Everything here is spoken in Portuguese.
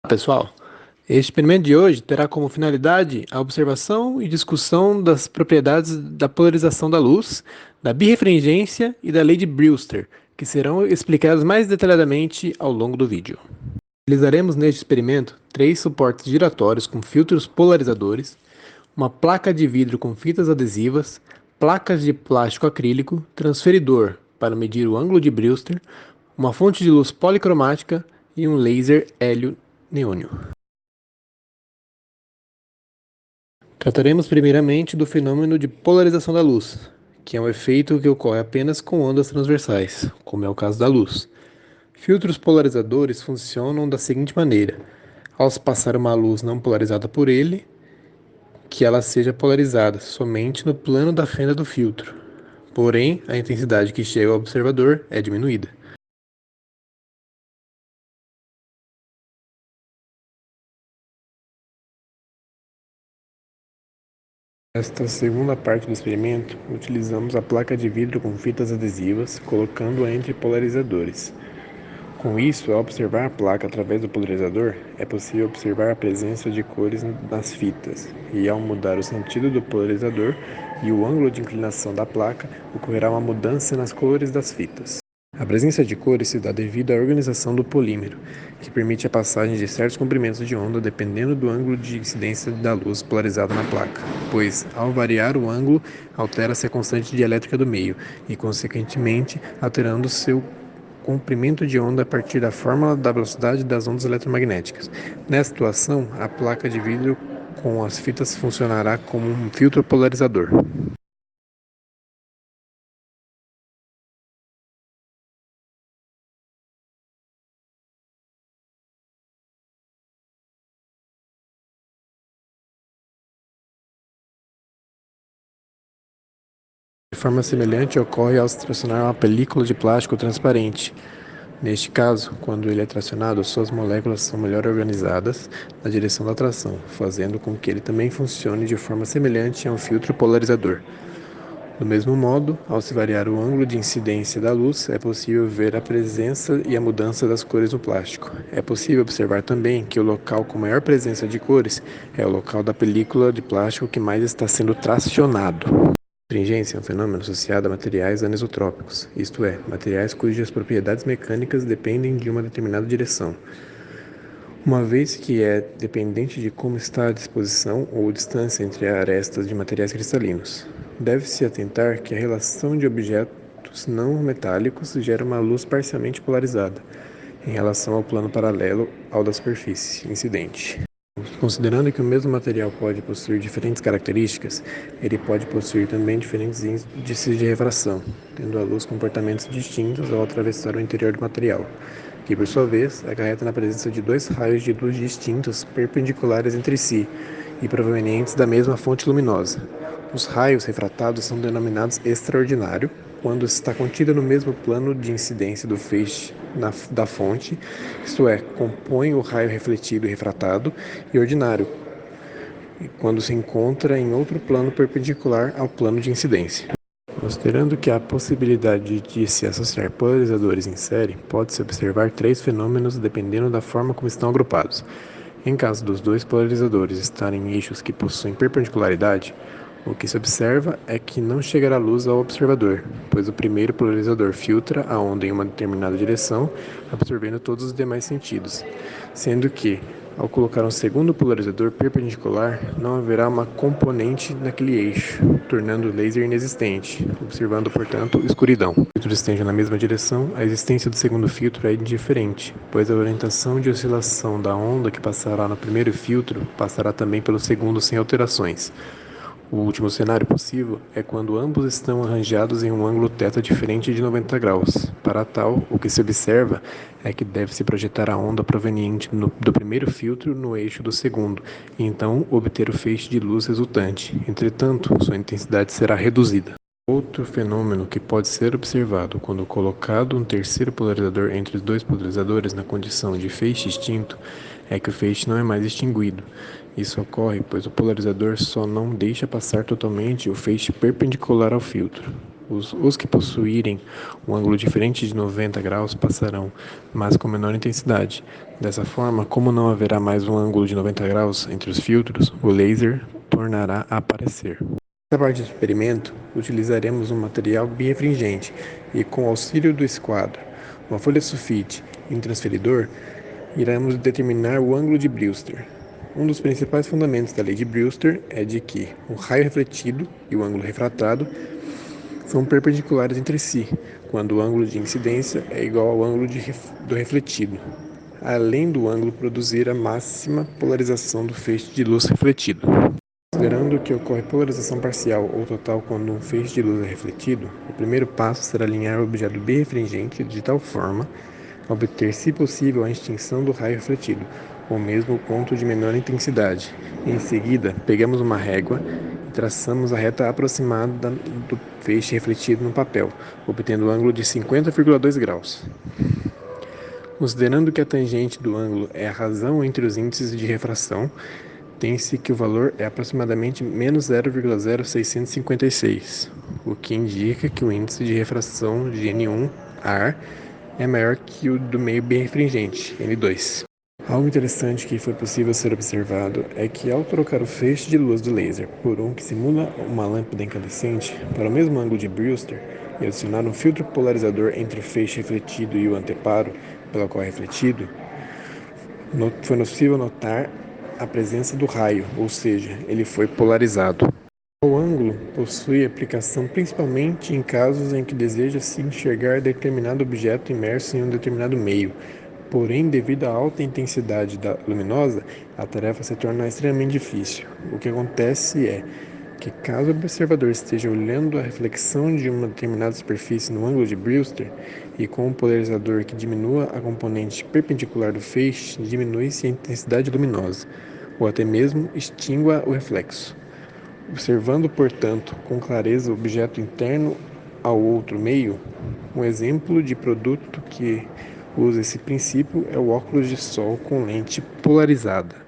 Pessoal, este experimento de hoje terá como finalidade a observação e discussão das propriedades da polarização da luz, da birrefringência e da lei de Brewster, que serão explicadas mais detalhadamente ao longo do vídeo. Utilizaremos neste experimento 3 suportes giratórios com filtros polarizadores, uma placa de vidro com fitas adesivas, placas de plástico acrílico, transferidor para medir o ângulo de Brewster, uma fonte de luz policromática e um laser hélio neônio. Trataremos primeiramente do fenômeno de polarização da luz, que é um efeito que ocorre apenas com ondas transversais, como é o caso da luz. Filtros polarizadores funcionam da seguinte maneira: ao se passar uma luz não polarizada por ele, que ela seja polarizada somente no plano da fenda do filtro. Porém, a intensidade que chega ao observador é diminuída. Nesta segunda parte do experimento, utilizamos a placa de vidro com fitas adesivas, colocando-a entre polarizadores. Com isso, ao observar a placa através do polarizador, é possível observar a presença de cores nas fitas, e ao mudar o sentido do polarizador e o ângulo de inclinação da placa, ocorrerá uma mudança nas cores das fitas. A presença de cores se dá devido à organização do polímero, que permite a passagem de certos comprimentos de onda dependendo do ângulo de incidência da luz polarizada na placa, pois, ao variar o ângulo, altera-se a constante dielétrica do meio e, consequentemente, alterando seu comprimento de onda a partir da fórmula da velocidade das ondas eletromagnéticas. Nessa situação, a placa de vidro com as fitas funcionará como um filtro polarizador. De forma semelhante ocorre ao se tracionar uma película de plástico transparente. Neste caso, quando ele é tracionado, suas moléculas são melhor organizadas na direção da tração, fazendo com que ele também funcione de forma semelhante a um filtro polarizador. Do mesmo modo, ao se variar o ângulo de incidência da luz, é possível ver a presença e a mudança das cores no plástico. É possível observar também que o local com maior presença de cores é o local da película de plástico que mais está sendo tracionado. Astringência é um fenômeno associado a materiais anisotrópicos, isto é, materiais cujas propriedades mecânicas dependem de uma determinada direção, uma vez que é dependente de como está a disposição ou distância entre arestas de materiais cristalinos. Deve-se atentar que a relação de objetos não metálicos gera uma luz parcialmente polarizada, em relação ao plano paralelo ao da superfície incidente. Considerando que o mesmo material pode possuir diferentes características, ele pode possuir também diferentes índices de refração, tendo a luz comportamentos distintos ao atravessar o interior do material, que por sua vez acarreta na presença de 2 raios de luz distintos perpendiculares entre si e provenientes da mesma fonte luminosa. Os raios refratados são denominados extraordinário quando está contida no mesmo plano de incidência do feixe da fonte, isto é, compõe o raio refletido e refratado, e ordinário, quando se encontra em outro plano perpendicular ao plano de incidência. Considerando que há a possibilidade de se associar polarizadores em série, pode-se observar 3 fenômenos dependendo da forma como estão agrupados. Em caso dos 2 polarizadores estarem em eixos que possuem perpendicularidade, o que se observa é que não chegará luz ao observador, pois o primeiro polarizador filtra a onda em uma determinada direção, absorvendo todos os demais sentidos, sendo que, ao colocar um segundo polarizador perpendicular, não haverá uma componente naquele eixo, tornando o laser inexistente, observando, portanto, escuridão. Se o filtro estende na mesma direção, a existência do segundo filtro é indiferente, pois a orientação de oscilação da onda que passará no primeiro filtro passará também pelo segundo sem alterações. O último cenário possível é quando ambos estão arranjados em um ângulo θ diferente de 90 graus. Para tal, o que se observa é que deve-se projetar a onda proveniente do primeiro filtro no eixo do segundo, e então obter o feixe de luz resultante. Entretanto, sua intensidade será reduzida. Outro fenômeno que pode ser observado quando colocado um terceiro polarizador entre os 2 polarizadores na condição de feixe extinto é que o feixe não é mais extinguido. Isso ocorre pois o polarizador só não deixa passar totalmente o feixe perpendicular ao filtro. Os que possuírem um ângulo diferente de 90 graus passarão, mas com menor intensidade. Dessa forma, como não haverá mais um ângulo de 90 graus entre os filtros, o laser tornará a aparecer. Nessa parte do experimento, utilizaremos um material birrefringente e, com o auxílio do esquadro, uma folha sulfite e um transferidor, iremos determinar o ângulo de Brewster. Um dos principais fundamentos da lei de Brewster é de que o raio refletido e o ângulo refratado são perpendiculares entre si, quando o ângulo de incidência é igual ao ângulo do refletido, além do ângulo produzir a máxima polarização do feixe de luz refletido. Considerando que ocorre polarização parcial ou total quando um feixe de luz é refletido, o primeiro passo será alinhar o objeto birrefringente de tal forma a obter, se possível, a extinção do raio refletido, ou mesmo o ponto de menor intensidade. Em seguida, pegamos uma régua e traçamos a reta aproximada do feixe refletido no papel, obtendo o ângulo de 50,2 graus. Considerando que a tangente do ângulo é a razão entre os índices de refração, tem-se que o valor é aproximadamente menos 0,0656, o que indica que o índice de refração de N1-ar é maior que o do meio birrefringente, N2. Algo interessante que foi possível ser observado é que, ao trocar o feixe de luz do laser por um que simula uma lâmpada incandescente para o mesmo ângulo de Brewster e adicionar um filtro polarizador entre o feixe refletido e o anteparo pelo qual é refletido, foi possível notar a presença do raio, ou seja, ele foi polarizado. O ângulo possui aplicação principalmente em casos em que deseja-se enxergar determinado objeto imerso em um determinado meio. Porém, devido à alta intensidade luminosa, a tarefa se torna extremamente difícil. O que acontece é que, caso o observador esteja olhando a reflexão de uma determinada superfície no ângulo de Brewster e com um polarizador que diminua a componente perpendicular do feixe, diminui-se a intensidade luminosa, ou até mesmo extingua o reflexo. Observando, portanto, com clareza o objeto interno ao outro meio, um exemplo de produto que usa esse princípio é o óculos de sol com lente polarizada.